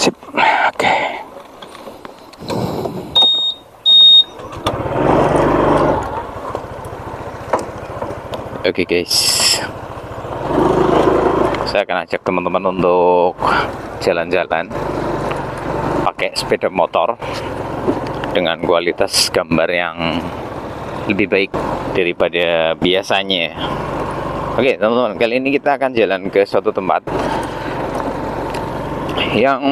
Sip. Oke. Oke guys, saya akan ajak teman-teman untuk jalan-jalan pakai sepeda motor dengan kualitas gambar yang lebih baik daripada biasanya. Oke teman-teman, kali ini kita akan jalan ke suatu tempat yang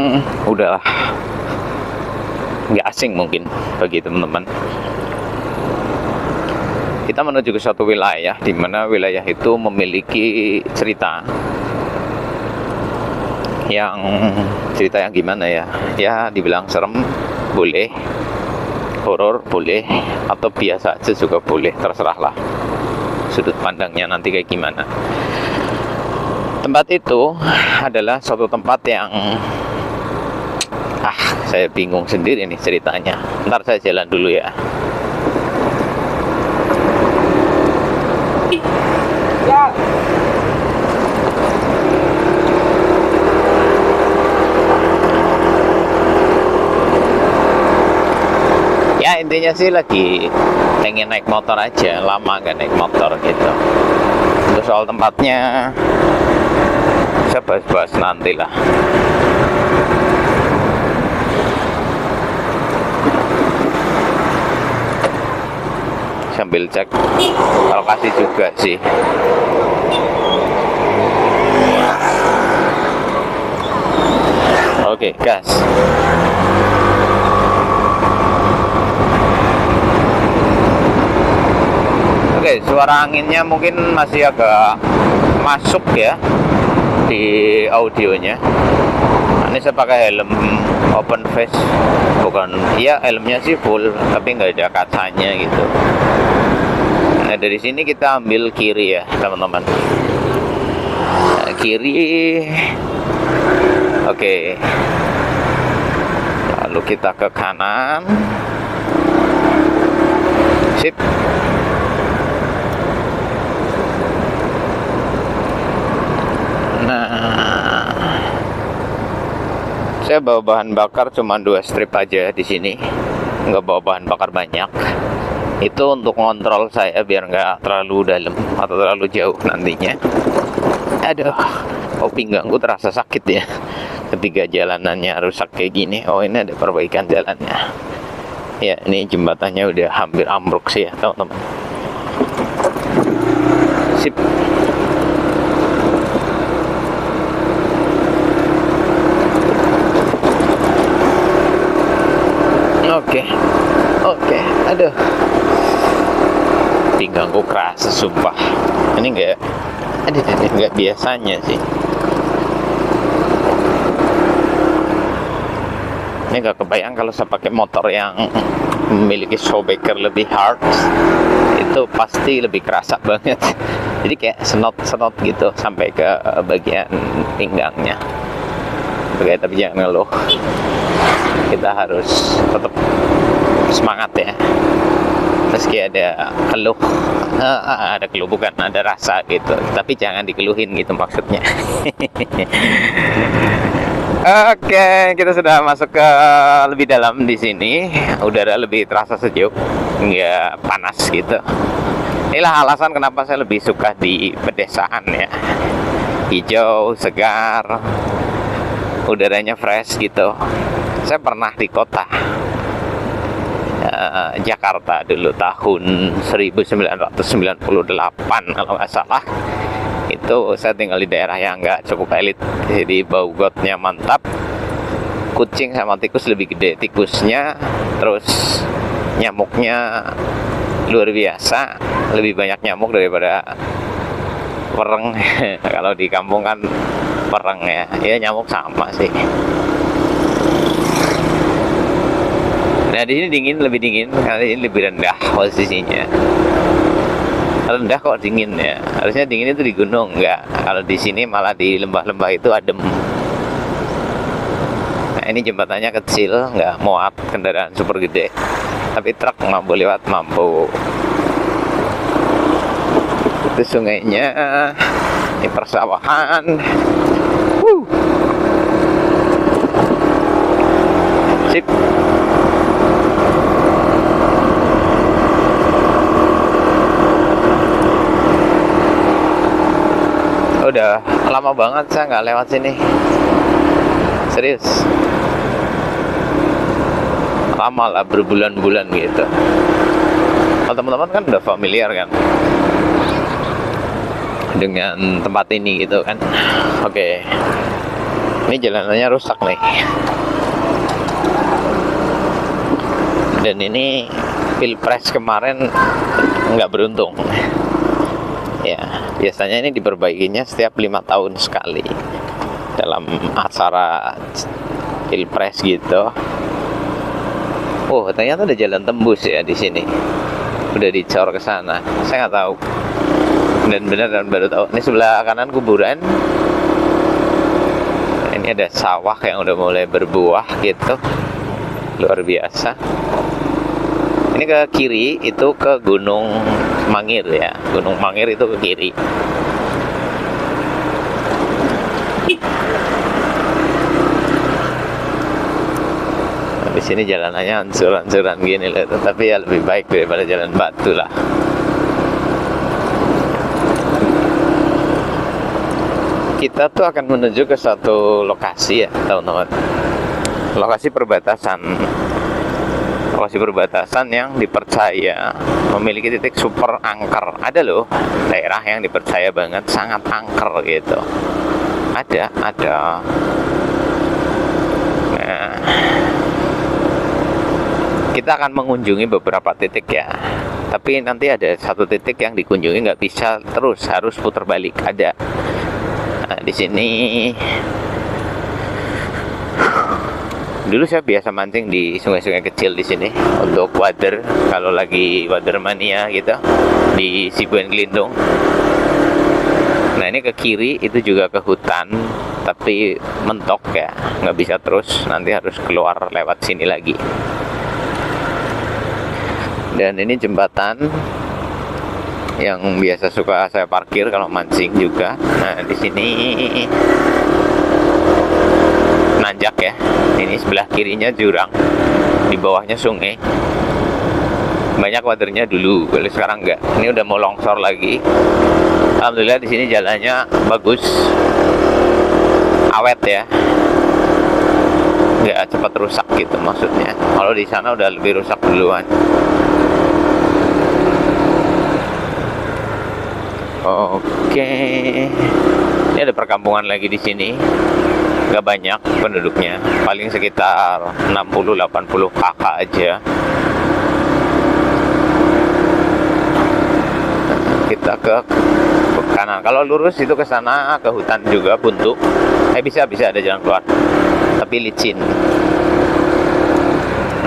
udah nggak asing mungkin bagi teman-teman. Kita menuju ke suatu wilayah di mana wilayah itu memiliki cerita yang gimana ya? Ya dibilang serem boleh, horor boleh, atau biasa aja juga boleh, terserahlah sudut pandangnya nanti kayak gimana. Tempat itu adalah suatu tempat yang saya bingung sendiri nih ceritanya. Ntar saya jalan dulu ya. Ya intinya sih lagi pengen naik motor aja, lama gak naik motor gitu. Untuk soal tempatnya saya bahas-bahas nanti lah. Sambil cek lokasi juga sih. Oke, gas. Oke, suara anginnya mungkin masih agak masuk ya di audionya. Ini saya pakai helm open face, bukan, ya helmnya sih full tapi nggak ada kacanya gitu. Nah dari sini kita ambil kiri ya teman-teman. Nah, kiri. Oke. Lalu kita ke kanan. Sip. Nah, saya bawa bahan bakar cuma 2 strip aja di sini, nggak bawa bahan bakar banyak. Itu untuk ngontrol saya biar nggak terlalu dalam atau terlalu jauh nantinya. Aduh, pinggangku terasa sakit ya ketika jalanannya rusak kayak gini. Oh ini ada perbaikan jalannya. Ya ini jembatannya udah hampir ambruk sih ya teman-teman. Sip. Oke, aduh, pinggangku keras, sumpah. Ini nggak biasanya sih. Ini nggak kebayang kalau saya pakai motor yang memiliki showbacker lebih hard, itu pasti lebih kerasa banget. Jadi kayak senot gitu sampai ke bagian pinggangnya. Oke, tapi jangan ngeluh. Kita harus tetap semangat ya. Meski ada keluh, bukan, ada rasa gitu. Tapi jangan dikeluhin gitu maksudnya. Oke, kita sudah masuk ke lebih dalam di sini. Udara lebih terasa sejuk, nggak panas gitu. Inilah alasan kenapa saya lebih suka di pedesaan ya. Hijau, segar, udaranya fresh gitu. Saya pernah di kota Jakarta dulu tahun 1998 kalau nggak salah. Itu saya tinggal di daerah yang nggak cukup elit, jadi bau gotnya mantap. Kucing sama tikus lebih gede tikusnya, terus nyamuknya luar biasa, lebih banyak nyamuk daripada pereng. Kalau di kampung kan pereng ya nyamuk sama sih. Nah di sini lebih dingin karena ini lebih rendah posisinya. Rendah kok dingin ya? Harusnya dingin itu di gunung, enggak. Kalau di sini malah di lembah-lembah itu adem. Nah ini jembatannya kecil, nggak muat kendaraan super gede. Tapi truk mampu lewat, mampu. Itu sungainya, ini persawahan. Lama banget saya nggak lewat sini. Serius. Lama lah, berbulan-bulan gitu. Kalau teman-teman kan udah familiar kan dengan tempat ini gitu kan. Oke. Ini jalanannya rusak nih. Dan ini Pilpres kemarin nggak beruntung. Ya, biasanya ini diperbaikinya setiap 5 tahun sekali dalam acara Pilpres gitu. Oh, ternyata ada jalan tembus ya di sini. Udah dicor ke sana. Saya nggak tahu. Dan benar dan baru tahu. Ini sebelah kanan kuburan. Ini ada sawah yang udah mulai berbuah gitu. Luar biasa. Ini ke kiri itu ke Gunung Mangir ya. Gunung Mangir itu ke kiri. Nah, di sini jalanannya hancur-hancuran gini loh, tapi ya lebih baik daripada jalan batu lah. Kita tuh akan menuju ke satu lokasi ya, teman-teman. Lokasi perbatasan yang dipercaya memiliki titik super angker. Ada loh daerah yang dipercaya banget sangat angker gitu. Ada. Nah, kita akan mengunjungi beberapa titik ya. Tapi nanti ada satu titik yang dikunjungi nggak bisa terus, harus putar balik. Ada. Nah, di sini dulu saya biasa mancing di sungai-sungai kecil di sini untuk wader, kalau lagi wader mania gitu di Sibuan Gelindung. Nah, ini ke kiri itu juga ke hutan, tapi mentok ya, nggak bisa terus, nanti harus keluar lewat sini lagi. Dan ini jembatan yang biasa suka saya parkir kalau mancing juga. Nah, di sini nanjak ya. Ini sebelah kirinya jurang, di bawahnya sungai. Banyak waternya dulu, kalau sekarang enggak. Ini udah mau longsor lagi. Alhamdulillah di sini jalannya bagus, awet ya, nggak cepat rusak gitu maksudnya. Kalau di sana udah lebih rusak duluan. Oke, ini ada perkampungan lagi di sini. Nggak banyak penduduknya, paling sekitar 60-80 kakak aja. Kita ke kanan. Kalau lurus itu ke sana ke hutan juga buntu. Bisa ada jalan keluar, tapi licin.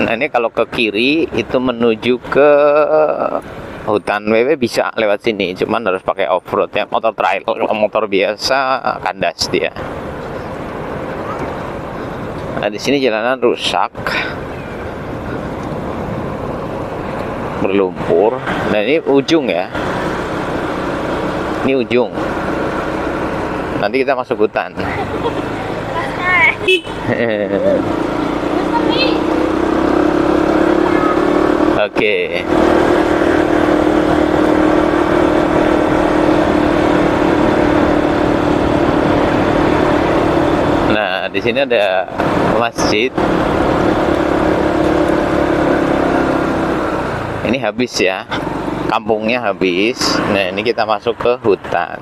Nah, ini kalau ke kiri itu menuju ke hutan WW bisa lewat sini, cuman harus pakai off-road ya, motor trail. Kalau motor biasa kandas dia. Nah, di sini jalanan rusak, berlumpur. Nah, ini ujung ya. Ini ujung. Nanti kita masuk hutan. Oke. Nah, di sini ada masjid. Ini habis ya, kampungnya habis. Nah, ini kita masuk ke hutan.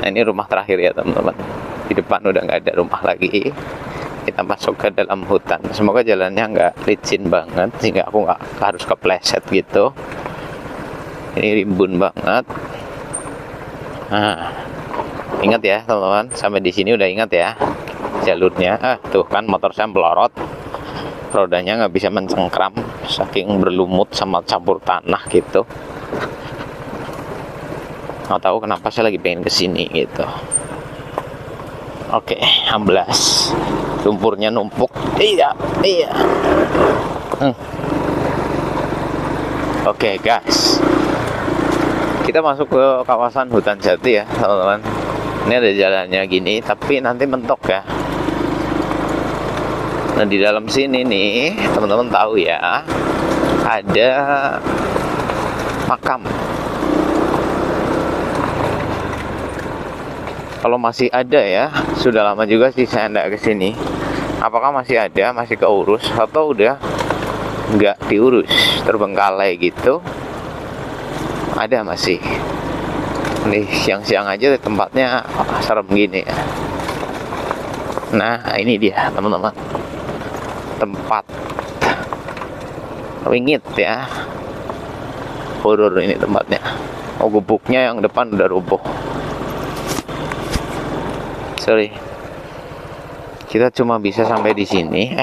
Nah, ini rumah terakhir ya teman-teman. Di depan udah nggak ada rumah lagi. Kita masuk ke dalam hutan. Semoga jalannya nggak licin banget sehingga aku nggak harus kepleset gitu. Ini rimbun banget. Nah, ingat ya teman-teman, sampai di sini udah ingat ya jalurnya. Tuh kan motor saya melorot, rodanya nggak bisa mencengkram saking berlumut sama campur tanah gitu. Nggak tahu kenapa saya lagi pengen kesini gitu. Oke, amblas, lumpurnya numpuk. Iya. Oke guys, kita masuk ke kawasan hutan jati ya teman-teman. Ini ada jalannya gini, tapi nanti mentok ya. Nah, di dalam sini nih teman-teman tahu ya, ada makam. Kalau masih ada ya, sudah lama juga sih saya nggak ke sini. Apakah masih ada, masih keurus, atau udah nggak diurus, terbengkalai gitu? Ada masih. Nih siang-siang aja tempatnya serem gini ya. Nah ini dia teman-teman, tempat wingit ya, horor ini tempatnya. Oh, gubuknya yang depan udah roboh. Sorry, kita cuma bisa sampai di sini.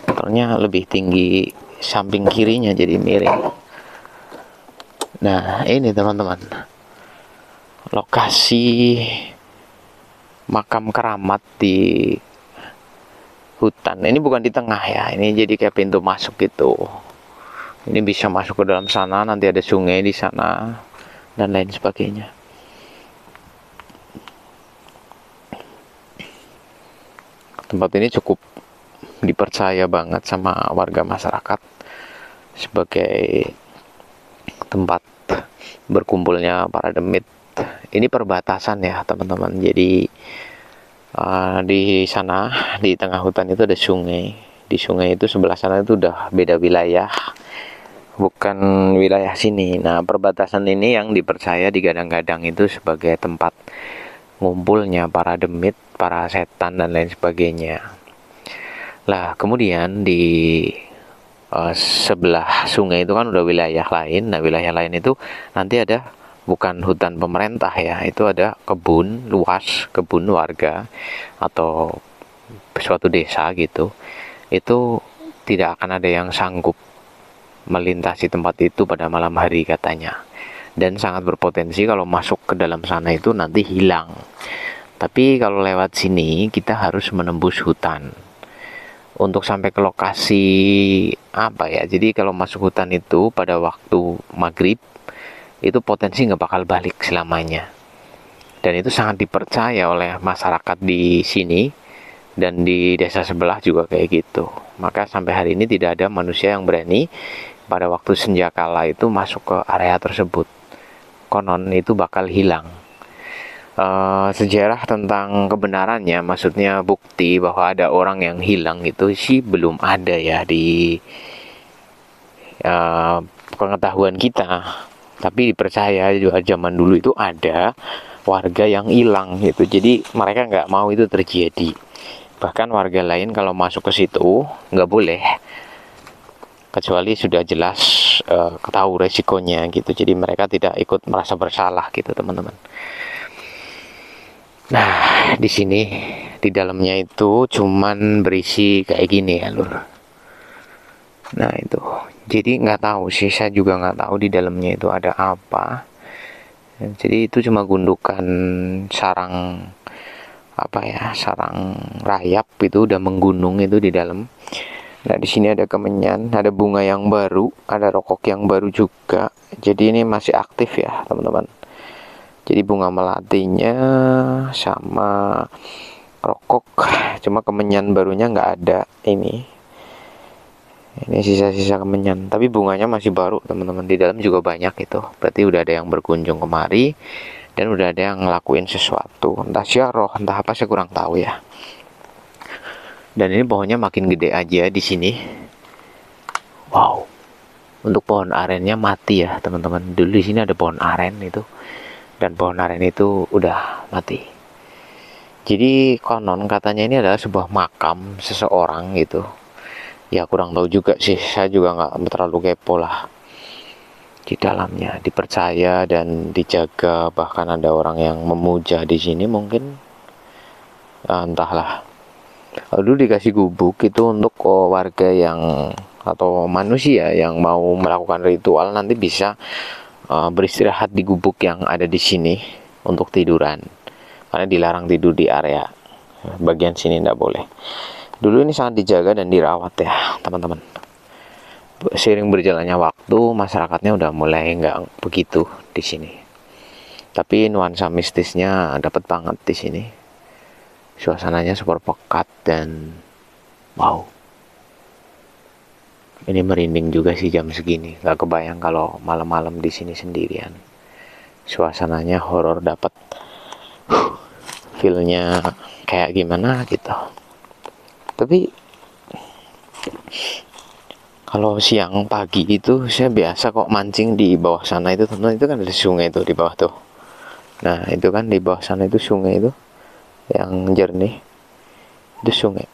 Ternyata lebih tinggi samping kirinya jadi miring. Nah ini teman-teman, lokasi makam keramat di hutan. Ini bukan di tengah ya, ini jadi kayak pintu masuk gitu. Ini bisa masuk ke dalam sana, nanti ada sungai di sana dan lain sebagainya. Tempat ini cukup dipercaya banget sama warga masyarakat sebagai tempat berkumpulnya para demit. Ini perbatasan ya teman-teman. Jadi di sana di tengah hutan itu ada sungai. Di sungai itu sebelah sana itu udah beda wilayah, bukan wilayah sini. Nah perbatasan ini yang dipercaya digadang-gadang itu sebagai tempat ngumpulnya para demit, para setan dan lain sebagainya. Lah kemudian di sebelah sungai itu kan udah wilayah lain. Nah wilayah lain itu nanti ada bukan hutan pemerintah ya, itu ada kebun luas, kebun warga atau suatu desa gitu. Itu tidak akan ada yang sanggup melintasi tempat itu pada malam hari katanya, dan sangat berpotensi kalau masuk ke dalam sana itu nanti hilang. Tapi kalau lewat sini kita harus menembus hutan untuk sampai ke lokasi apa ya. Jadi kalau masuk hutan itu pada waktu maghrib itu potensi nggak bakal balik selamanya, dan itu sangat dipercaya oleh masyarakat di sini dan di desa sebelah juga kayak gitu. Maka sampai hari ini tidak ada manusia yang berani pada waktu senja kala itu masuk ke area tersebut. Konon itu bakal hilang. Sejarah tentang kebenarannya, maksudnya bukti bahwa ada orang yang hilang itu sih belum ada ya di pengetahuan kita. Tapi dipercaya juga zaman dulu itu ada warga yang hilang gitu. Jadi mereka nggak mau itu terjadi. Bahkan warga lain kalau masuk ke situ nggak boleh, kecuali sudah jelas tahu resikonya gitu. Jadi mereka tidak ikut merasa bersalah gitu teman-teman. Nah di sini di dalamnya itu cuman berisi kayak gini ya lur. Nah itu jadi nggak tahu sih, saya juga nggak tahu di dalamnya itu ada apa. Jadi itu cuma gundukan sarang apa ya, sarang rayap itu udah menggunung itu di dalam. Nah di sini ada kemenyan, ada bunga yang baru, ada rokok yang baru juga. Jadi ini masih aktif ya teman-teman. Jadi bunga melatinya sama rokok, cuma kemenyan barunya nggak ada ini. Ini sisa-sisa kemenyan, tapi bunganya masih baru teman-teman. Di dalam juga banyak itu. Berarti udah ada yang berkunjung kemari dan udah ada yang ngelakuin sesuatu. Entah syarah, entah apa, saya kurang tahu ya. Dan ini pohonnya makin gede aja di sini. Wow. Untuk pohon arennya mati ya teman-teman. Dulu di sini ada pohon aren itu, dan pohon aren itu udah mati. Jadi konon katanya ini adalah sebuah makam seseorang gitu. Ya kurang tahu juga sih, saya juga nggak terlalu kepo lah. Di dalamnya dipercaya dan dijaga, bahkan ada orang yang memuja di sini mungkin, entahlah. Dulu dikasih gubuk itu untuk warga yang atau manusia yang mau melakukan ritual nanti bisa beristirahat di gubuk yang ada di sini untuk tiduran, karena dilarang tidur di area bagian sini, tidak boleh. Dulu ini sangat dijaga dan dirawat ya teman-teman. Seiring berjalannya waktu masyarakatnya udah mulai nggak begitu di sini, tapi nuansa mistisnya dapat banget di sini. Suasananya super pekat dan wow, ini merinding juga sih jam segini. Nggak kebayang kalau malam-malam di sini sendirian. Suasananya horor dapat. feelnya kayak gimana gitu. Tapi kalau siang pagi itu saya biasa kok mancing di bawah sana itu, teman-teman. Itu kan ada sungai tuh di bawah tuh. Nah itu kan di bawah sana itu sungai itu yang jernih, itu sungai.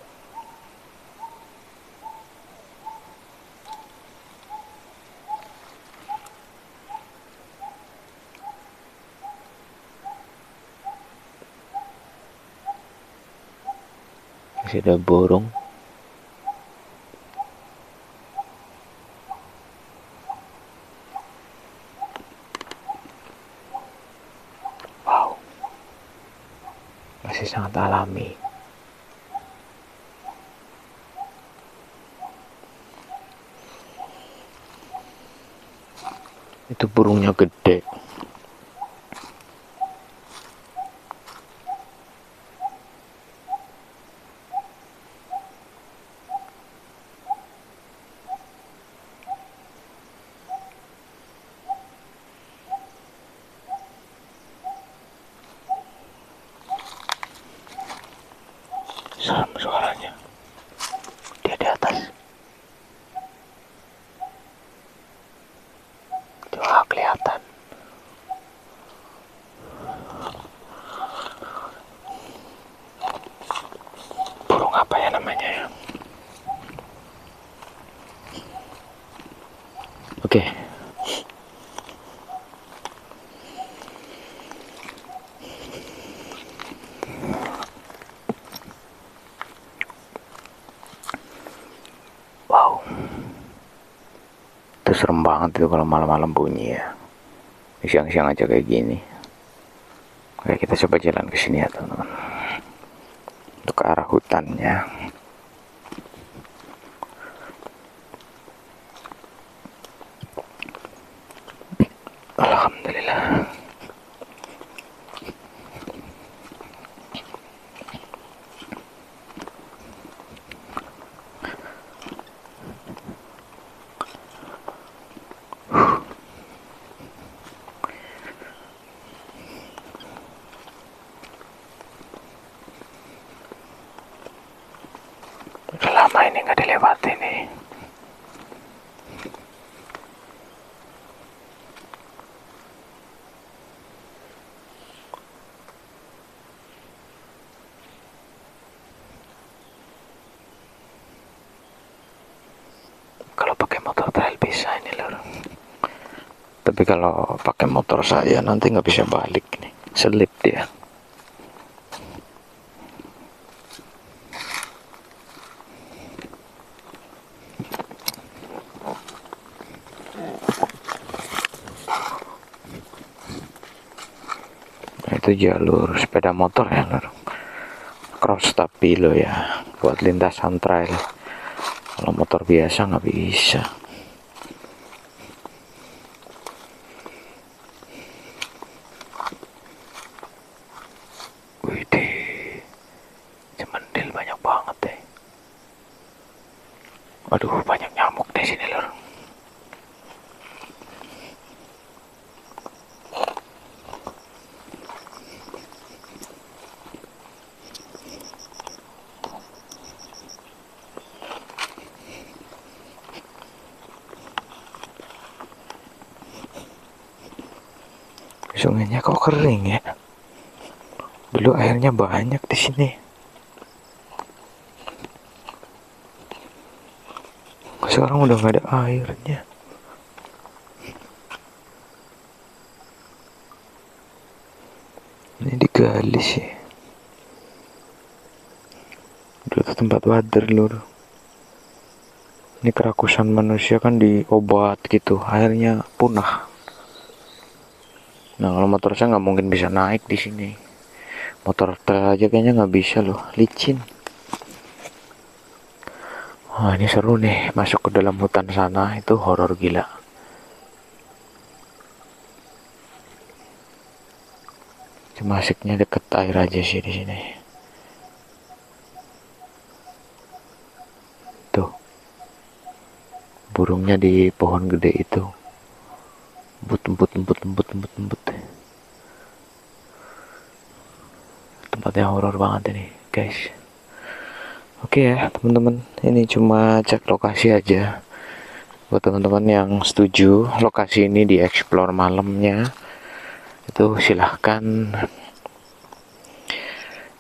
Masih ada burung. Wow, masih sangat alami. Itu burungnya gede. Suaranya dia di atas. Coba kelihatan. Burung apa ya namanya ya? Oke. Wow. Itu serem banget itu kalau malam-malam bunyi ya. Siang-siang aja kayak gini. Oke, kita coba jalan ke sini ya, teman-teman. Untuk ke arah hutannya. Alhamdulillah. Udah lama ini nggak dilewati nih. Kalau pakai motor trail bisa ini lor. Tapi kalau pakai motor saya nanti nggak bisa balik nih, selip dia. Nah, itu jalur sepeda motor ya lor. Cross tapi lo ya, buat lintasan trail. Kalau motor biasa nggak bisa. Widih, cemendil banyak banget deh. Waduh, banyak nyamuk di sini lor. Sungainya kok kering ya? Dulu airnya banyak di sini. Sekarang udah nggak ada airnya. Ini digali sih. Dulu tuh tempat wader lur. Ini kerakusan manusia kan diobat gitu, airnya punah. Nah kalau motor saya nggak mungkin bisa naik di sini. Motor trail aja kayaknya nggak bisa loh, licin. Wah ini seru nih, masuk ke dalam hutan sana itu horor gila. Cuma asiknya deket air aja sih di sini. Tuh, burungnya di pohon gede itu. Embut. Tempatnya horor banget ini guys. Oke ya teman-teman, ini cuma cek lokasi aja. Buat teman-teman yang setuju lokasi ini dieksplor malamnya, itu silahkan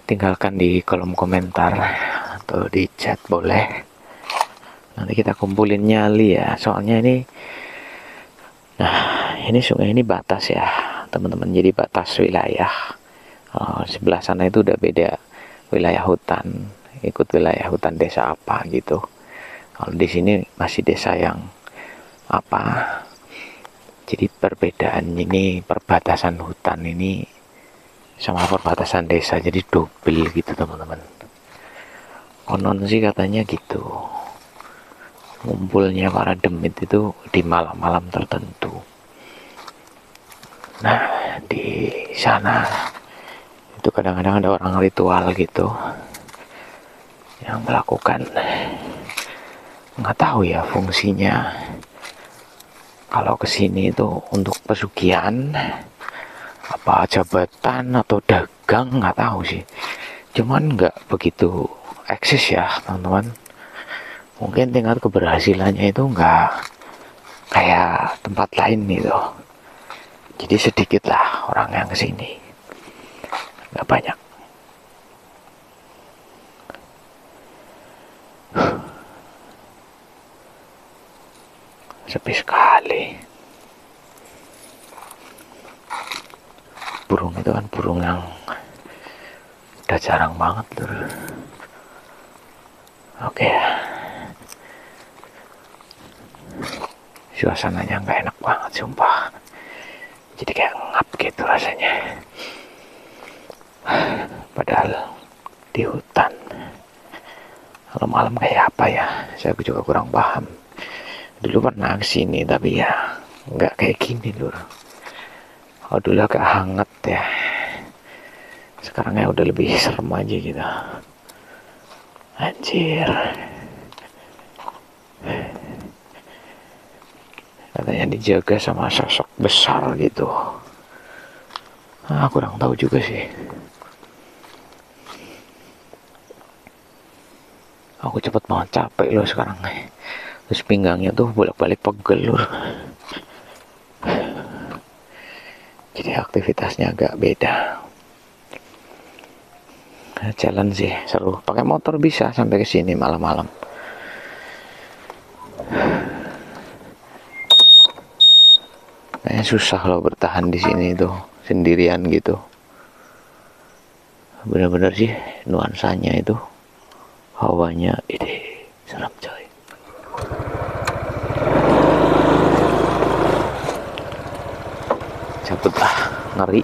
tinggalkan di kolom komentar atau di chat boleh. Nanti kita kumpulin nyali ya, soalnya ini, nah ini sungai ini batas ya teman-teman, jadi batas wilayah. Sebelah sana itu udah beda wilayah hutan, ikut wilayah hutan desa apa gitu. Kalau di sini masih desa yang apa, jadi perbedaan ini, perbatasan hutan ini sama perbatasan desa, jadi double gitu teman-teman. Konon sih katanya gitu, ngumpulnya para demit itu di malam-malam tertentu. Nah di sana itu kadang-kadang ada orang ritual gitu yang melakukan, nggak tahu ya fungsinya. Kalau kesini itu untuk pesugihan, apa jabatan atau dagang, nggak tahu sih. Cuman nggak begitu eksis ya teman-teman. Mungkin tingkat keberhasilannya itu nggak kayak tempat lain gitu. Jadi sedikit lah orang yang kesini, nggak banyak. Sepi sekali. Burung itu kan burung yang udah jarang banget tuh. Oke ya. Suasananya nggak enak banget sumpah. Jadi kayak ngap gitu rasanya. Padahal di hutan. Kalau malam kayak apa ya? Saya juga kurang paham. Dulu pernah kesini tapi ya nggak kayak gini lur. Oh dulu agak hangat ya. Sekarang ya udah lebih serem aja gitu. Anjir. Katanya dijaga sama sosok besar gitu. Kurang tahu juga sih. Aku cepet banget, capek loh sekarang. Terus pinggangnya tuh bolak-balik pegel loh. Jadi aktivitasnya agak beda. Jalan sih seru. Pakai motor bisa sampai ke sini malam-malam. Kayaknya susah loh bertahan di sini tuh sendirian gitu. Bener-bener sih nuansanya itu, hawanya ide serem coy. Cabut lah, ngeri.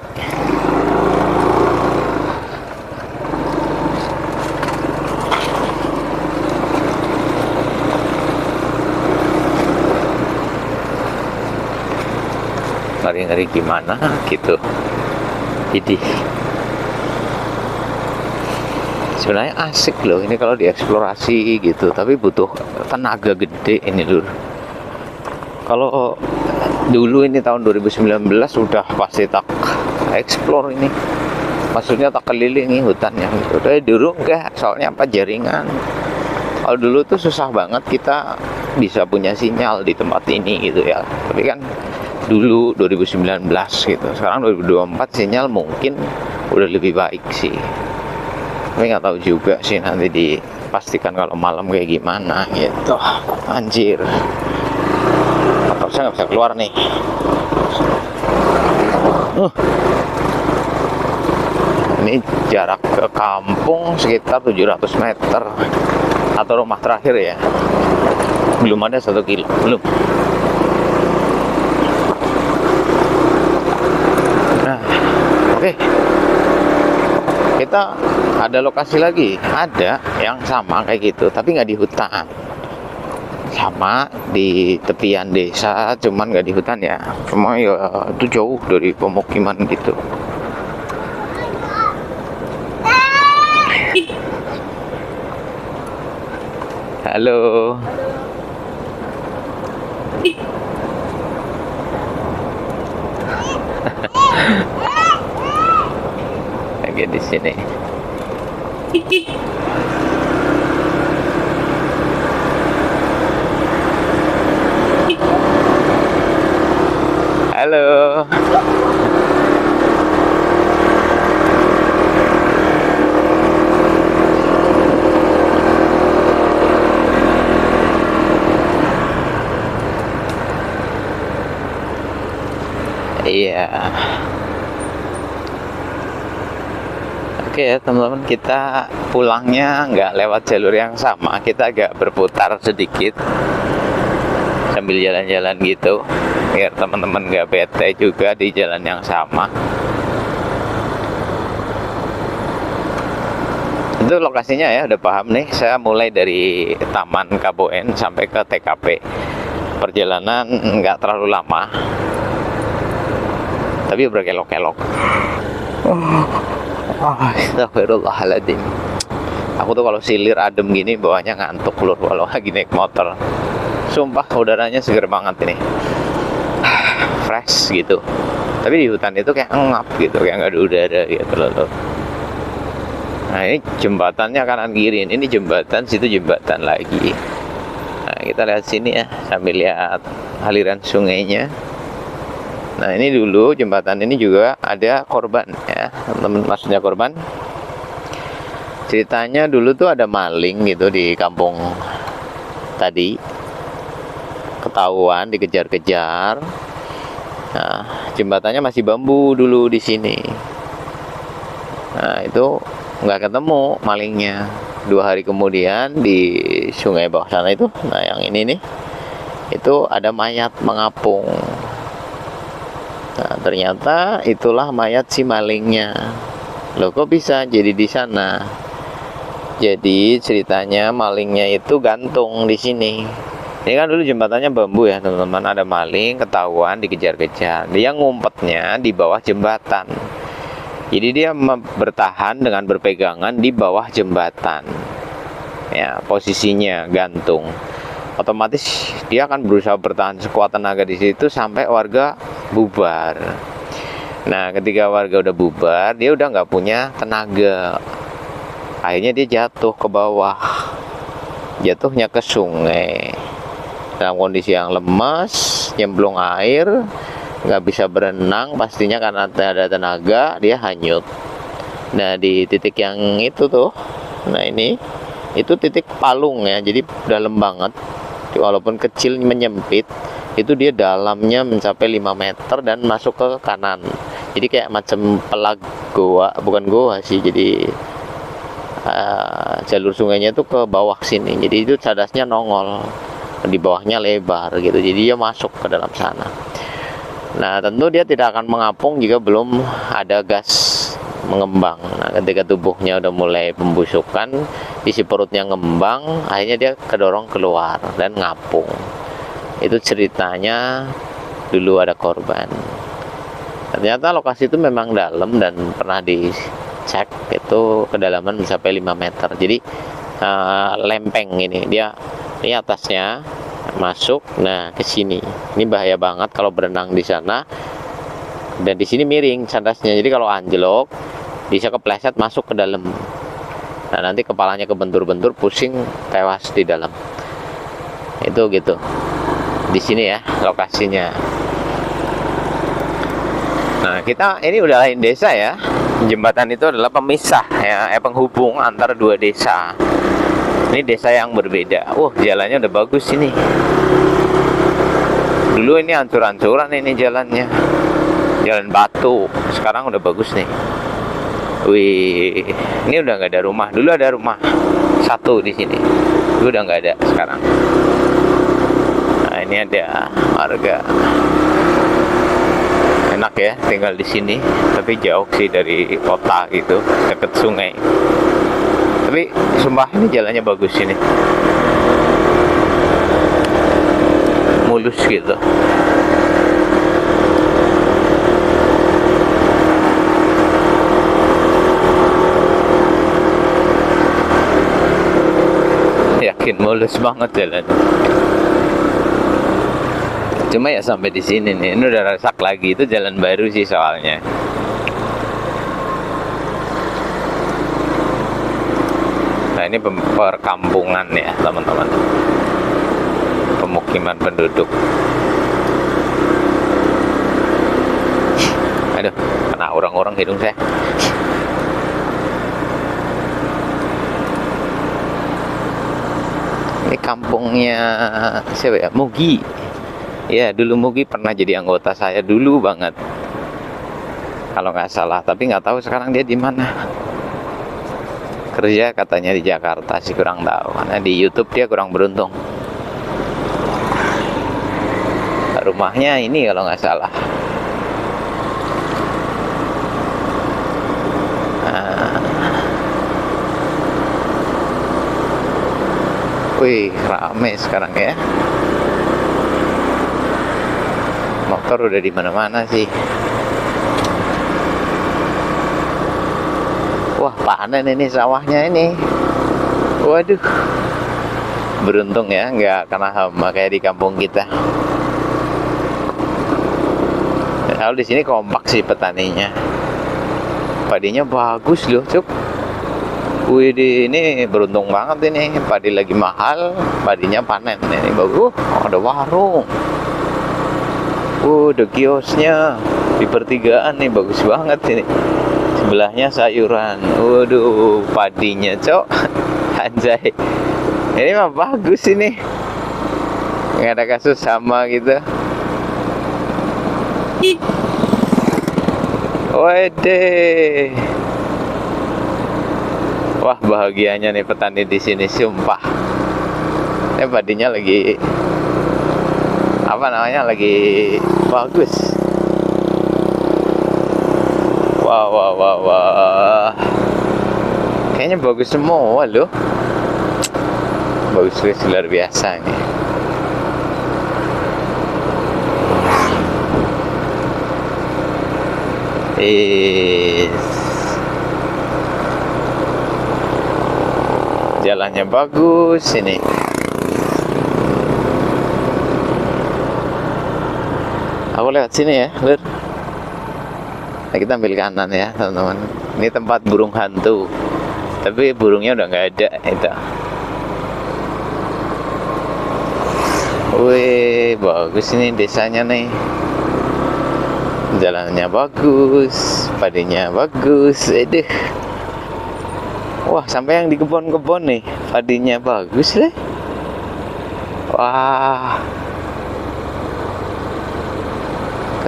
Ngeri-ngeri gimana gitu. Jadi sebenarnya asik loh ini kalau dieksplorasi gitu, tapi butuh tenaga gede ini lur. Kalau dulu ini tahun 2019 udah pasti tak explore ini, maksudnya tak kelilingi hutannya gitu. Tapi dulu enggak, soalnya apa, jaringan. Kalau dulu tuh susah banget kita bisa punya sinyal di tempat ini gitu ya. Tapi kan dulu 2019 gitu, sekarang 2024 sinyal mungkin udah lebih baik sih. Tapi nggak tahu juga sih nanti dipastikan kalau malam kayak gimana gitu. Anjir. Atau saya nggak bisa keluar nih. Ini jarak ke kampung sekitar 700 meter. Atau rumah terakhir ya. Belum ada 1 kilo. Belum. Nah, oke. Kita ada lokasi lagi, ada yang sama kayak gitu, tapi nggak di hutan, sama di tepian desa, cuman nggak di hutan ya, cuma ya itu jauh dari pemukiman gitu. Halo. Lagi di sini. Halo. Iya. Oke ya teman-teman, kita pulangnya nggak lewat jalur yang sama, kita agak berputar sedikit sambil jalan-jalan gitu, biar teman-teman nggak bete juga di jalan yang sama. Itu lokasinya ya, udah paham nih. Saya mulai dari Taman Kaboen sampai ke TKP. Perjalanan nggak terlalu lama, tapi berkelok-kelok. Astagfirullahaladzim. Aku tuh kalau silir adem gini bawahnya ngantuk lur kalau lagi naik motor. Sumpah udaranya seger banget ini. Fresh gitu. Tapi di hutan itu kayak ngap gitu, kayak nggak ada udara gitu loh. Nah ini jembatannya kanan kiri, ini jembatan, situ jembatan lagi. Nah kita lihat sini ya, sambil lihat aliran sungainya. Nah ini dulu jembatan ini juga ada korban ya, teman-teman. Maksudnya korban, ceritanya dulu tuh ada maling gitu di kampung tadi, ketahuan dikejar-kejar. Nah jembatannya masih bambu dulu di sini. Nah itu nggak ketemu malingnya. 2 hari kemudian di sungai bawah sana itu, nah yang ini nih, itu ada mayat mengapung. Nah, ternyata itulah mayat si malingnya. Loh, kok bisa jadi di sana? Jadi ceritanya malingnya itu gantung di sini. Ini kan dulu jembatannya bambu ya, teman-teman. Ada maling ketahuan dikejar-kejar. Dia ngumpetnya di bawah jembatan. Jadi dia bertahan dengan berpegangan di bawah jembatan. Ya, posisinya gantung. Otomatis dia akan berusaha bertahan sekuat tenaga di situ sampai warga bubar. Nah ketika warga udah bubar, dia udah nggak punya tenaga. Akhirnya dia jatuh ke bawah, jatuhnya ke sungai dalam kondisi yang lemas, nyemplung air, nggak bisa berenang pastinya karena tidak ada tenaga, dia hanyut. Nah di titik yang itu tuh, nah ini itu titik palung ya, jadi dalam banget. Walaupun kecil menyempit, itu dia dalamnya mencapai 5 meter dan masuk ke kanan. Jadi kayak macam pelag goa, bukan goa sih, jadi jalur sungainya itu ke bawah sini. Jadi itu cadasnya nongol, di bawahnya lebar gitu, jadi dia masuk ke dalam sana. Nah tentu dia tidak akan mengapung jika belum ada gas mengembang. Nah ketika tubuhnya udah mulai pembusukan, isi perutnya ngembang, akhirnya dia kedorong keluar dan ngapung. Itu ceritanya dulu ada korban. Ternyata lokasi itu memang dalam dan pernah dicek itu kedalaman mencapai 5 meter. Jadi lempeng ini, dia ini atasnya masuk, nah ke sini. Ini bahaya banget kalau berenang di sana. Dan di sini miring cadasnya. Jadi kalau anjlok bisa kepleset masuk ke dalam. Nah nanti kepalanya kebentur-bentur, pusing, tewas di dalam. Itu gitu. Di sini ya lokasinya. Nah kita ini udah lain desa ya. Jembatan itu adalah pemisah ya, penghubung antara 2 desa. Ini desa yang berbeda. Jalannya udah bagus ini. Dulu ini hancur-hancuran ini jalannya, jalan batu. Sekarang udah bagus nih. Wih, ini udah nggak ada rumah. Dulu ada rumah satu di sini. Dulu udah nggak ada sekarang. Nah ini ada warga. Enak ya tinggal di sini, tapi jauh sih dari kota gitu, deket sungai. Tapi sumpah ini jalannya bagus ini, mulus gitu. Yakin mulus banget jalan. Cuma ya sampai di sini nih, ini udah rusak lagi. Itu jalan baru sih soalnya. ini perkampungan ya teman-teman, pemukiman penduduk. Aduh, kena orang-orang hidung saya. Ini kampungnya siapa ya? Mugi. Ya, dulu Mugi pernah jadi anggota saya dulu banget, kalau nggak salah. Tapi nggak tahu sekarang dia di mana. Kerja katanya di Jakarta sih, kurang tahu. Karena di YouTube dia kurang beruntung. Rumahnya ini kalau nggak salah. Wih, rame sekarang ya. Motor udah di mana-mana sih. Wah, panen ini sawahnya ini. Waduh. Beruntung ya, nggak kena hama kayak di kampung kita. Kalau di sini kompak sih petaninya. Padinya bagus loh, Cuk. Wih, ini beruntung banget ini. Padi lagi mahal, padinya panen. Ini bagus. Oh, ada warung. Ada kiosnya di pertigaan nih, bagus banget ini. Sebelahnya sayuran. Waduh, padinya, Cok. Anjay. Ini mah bagus ini. Nggak ada kasus sama gitu. Wede. Wah, bahagianya nih petani di sini, sumpah. Ini padinya lagi apa namanya, lagi bagus. Wah. Kayaknya bagus semua loh. Bagus luar biasa nih. Jalannya bagus ini. Aku lewat sini ya, Lur. Nah, kita ambil kanan ya, teman-teman. Ini tempat burung hantu. Tapi burungnya udah nggak ada itu. Wih, bagus ini desanya nih. Jalannya bagus, padinya bagus. Aduh. Wah, sampai yang di kebun-kebun nih, padinya bagus deh. Wah,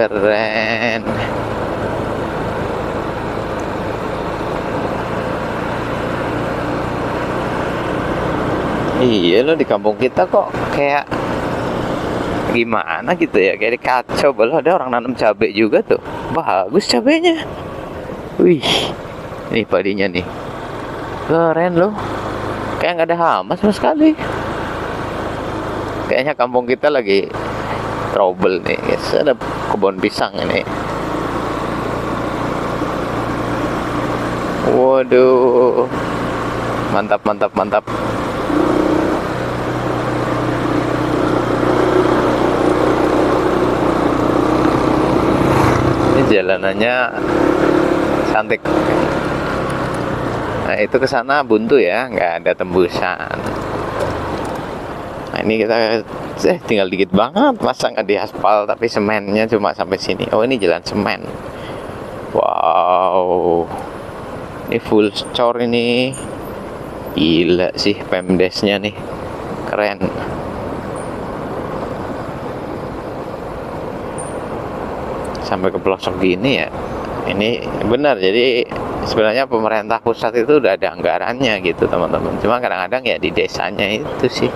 keren. Iya loh, di kampung kita kok kayak gimana gitu ya, kayak kacau. Belum ada orang nanam cabai juga tuh, bagus cabainya. Wih, ini padinya nih, keren loh. Kayak nggak ada hama sama sekali. Kayaknya kampung kita lagi trouble nih, guys. Ada kebun pisang ini. Waduh, mantap. Ini jalanannya cantik. Nah, itu ke sana buntu ya, nggak ada tembusan. Nah, ini kita tinggal dikit banget, masa nggak di aspal, tapi semennya cuma sampai sini. Oh, ini jalan semen. Wow, ini full cor ini. Gila sih Pemdesnya nih, keren. Sampai ke pelosok gini ya. Ini benar, jadi sebenarnya pemerintah pusat itu udah ada anggarannya gitu, teman-teman. Cuma kadang-kadang ya di desanya itu sih.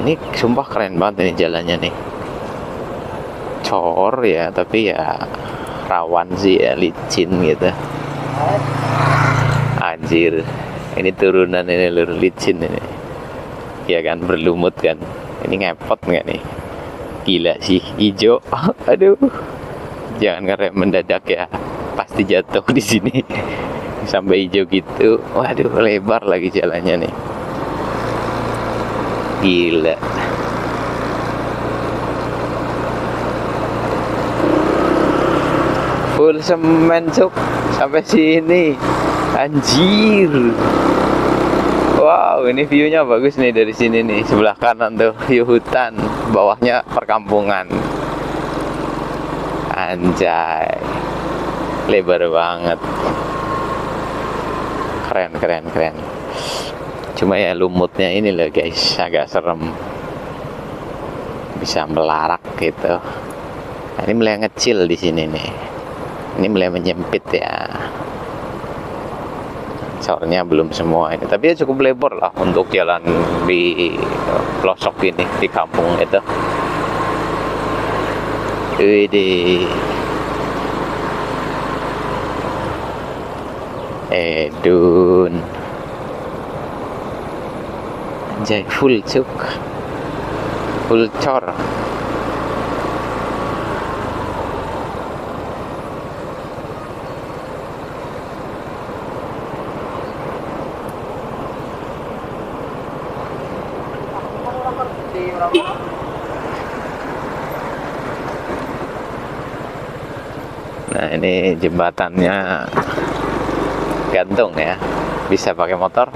Ini sumpah keren banget ini jalannya nih. Cor ya, tapi ya rawan sih ya, licin gitu. Anjir, ini turunan ini lur, licin ini. Ya kan, berlumut kan. Ini ngepot nggak nih? Gila sih, hijau. Aduh, jangan ngerem mendadak ya, pasti jatuh di sini. Sampai hijau gitu. Waduh, lebar lagi jalannya nih. Gila. Full semen, Cuk, sampai sini. Anjir. Wow, ini view-nya bagus nih dari sini nih. Sebelah kanan tuh view hutan, bawahnya perkampungan. Anjay. Lebar banget. Keren, keren, keren. Cuma ya lumutnya ini loh guys, agak serem. Bisa melarak gitu. Nah, ini mulai ngecil di sini nih. Ini mulai menyempit ya. Sornya belum semua ini, tapi ya cukup lebar lah untuk jalan di pelosok ini di kampung itu. Widih. Edun. Anjay, full cuk. Full cor. Nah, ini jembatannya gantung ya, bisa pakai motor.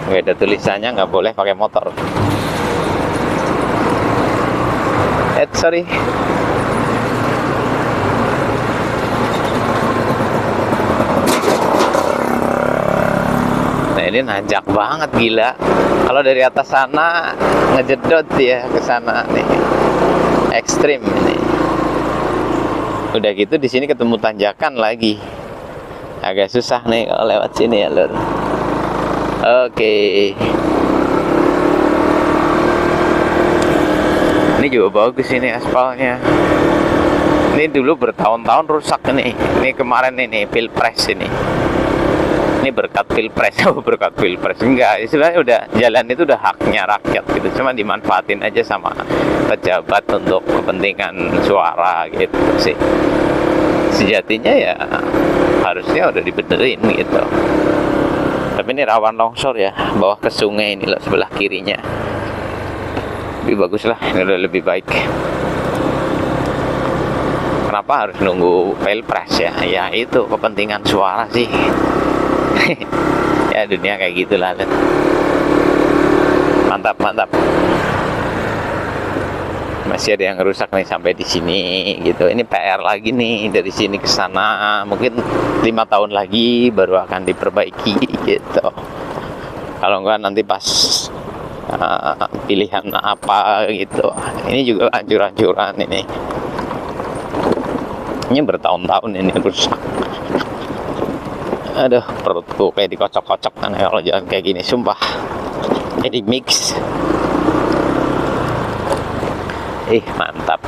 Nggak ada tulisannya nggak boleh pakai motor. Sorry. Nah, ini nanjak banget gila. Kalau dari atas sana ngejedot ya ke sana nih. Ekstrim ini. Udah gitu di sini ketemu tanjakan lagi. Agak susah nih kalau lewat sini ya, Lur. Oke. Ini juga bagus ini aspalnya. Ini dulu bertahun-tahun rusak ini. Ini kemarin ini Pilpres ini. Ini berkat Pilpres. Oh, berkat Pilpres. Enggak, sebenarnya udah jalan itu udah haknya rakyat gitu. Cuma dimanfaatin aja sama pejabat untuk kepentingan suara gitu sih. Sejatinya ya harusnya udah dibenerin gitu. Tapi ini rawan longsor ya, bawah ke sungai ini loh, sebelah kirinya. Lebih bagus lah, ini udah lebih baik. Kenapa harus nunggu Pilpres ya? Ya itu kepentingan suara sih. Ya dunia kayak gitulah. Mantap, mantap. Masih ada yang rusak nih sampai di sini gitu. Ini PR lagi nih dari sini ke sana. Mungkin 5 tahun lagi baru akan diperbaiki gitu. Kalau enggak nanti pas pilihan apa gitu. Ini juga hancur-hancuran ini. Ini bertahun-tahun ini rusak. Aduh, perutku kayak dikocok-kocok kan kalau jalan kayak gini, sumpah. Jadi mix. Mantap.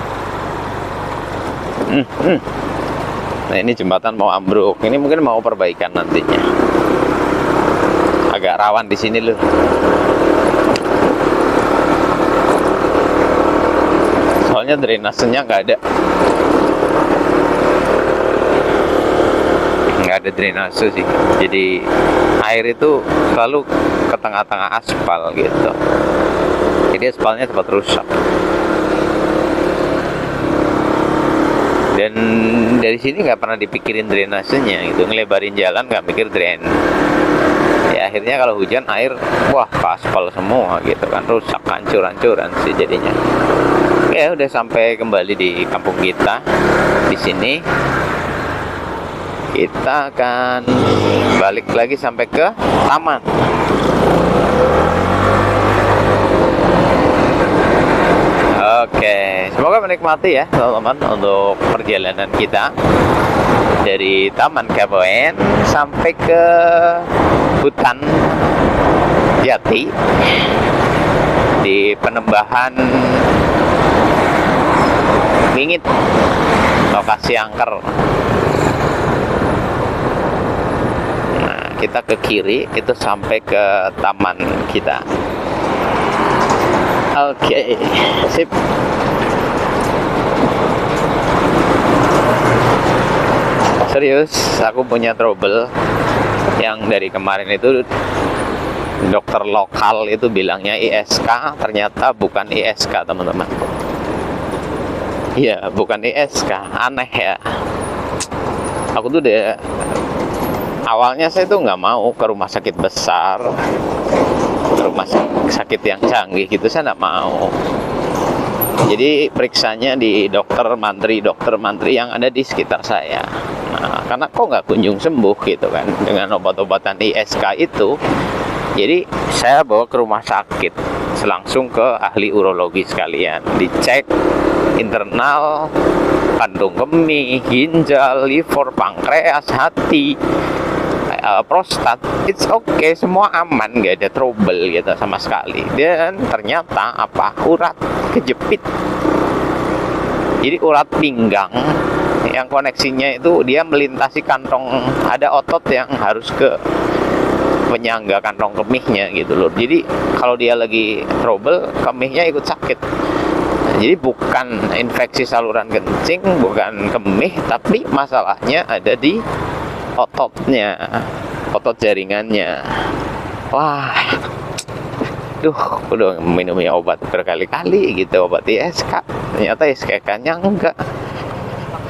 Nah, ini jembatan mau ambruk. Ini mungkin mau perbaikan nantinya. Agak rawan di sini loh. Soalnya drainasenya nggak ada. Nggak ada drainase sih. Jadi air itu selalu ke tengah-tengah aspal gitu. Jadi aspalnya sempat rusak. Dan dari sini nggak pernah dipikirin drainasenya gitu, ngelebarin jalan nggak mikir drain. Ya akhirnya kalau hujan air, wah ke aspal semua gitu kan, rusak, hancur-hancuran sih jadinya. Ya udah sampai kembali di kampung kita. Di sini kita akan balik lagi sampai ke taman. Oke, semoga menikmati ya teman-teman untuk perjalanan kita dari Taman Kapoen sampai ke hutan jati di Penembahan Mingit, lokasi angker. Nah, kita ke kiri itu sampai ke taman kita. Oke, sip. Serius, aku punya trouble yang dari kemarin itu dokter lokal itu bilangnya ISK, ternyata bukan ISK teman-teman. Iya, bukan ISK, aneh ya. Aku tuh udah awalnya saya tuh nggak mau ke rumah sakit besar, ke rumah sakit yang canggih gitu, saya nggak mau. Jadi periksanya di dokter mantri yang ada di sekitar saya. Nah, karena kok nggak kunjung sembuh gitu kan dengan obat-obatan ISK itu. Jadi saya bawa ke rumah sakit, langsung ke ahli urologi sekalian, dicek internal, kandung kemih, ginjal, liver, pankreas, hati, prostat. It's okay, semua aman, nggak ada trouble gitu sama sekali. Dan ternyata urat kejepit. Jadi urat pinggang yang koneksinya itu dia melintasi kantong, ada otot yang harus ke penyangga kantong kemihnya gitu loh. Jadi kalau dia lagi trouble, kemihnya ikut sakit. Jadi bukan infeksi saluran kencing, bukan kemih, tapi masalahnya ada di ototnya, otot jaringannya. Wah, udah minumnya obat berkali-kali gitu, obat ISK, ternyata ISK-nya enggak.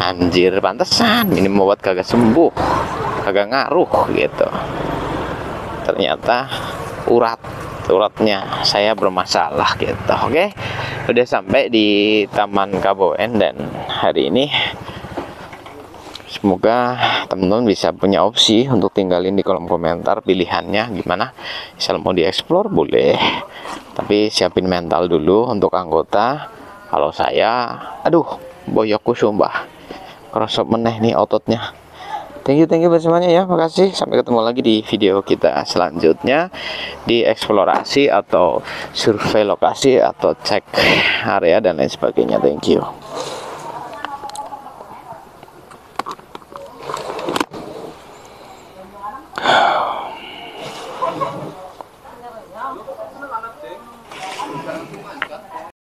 Anjir, pantesan minum obat kagak sembuh, kagak ngaruh gitu. Ternyata uratnya saya bermasalah gitu. Oke, udah sampai di Taman Kaboen, dan hari ini semoga teman-teman bisa punya opsi untuk tinggalin di kolom komentar pilihannya gimana. Misal mau dieksplor boleh, tapi siapin mental dulu untuk anggota. Kalau saya, boyokku sumpah kerosot meneh nih ototnya. Thank you buat semuanya ya, makasih. Sampai ketemu lagi di video kita selanjutnya di eksplorasi atau survei lokasi atau cek area dan lain sebagainya. Thank you.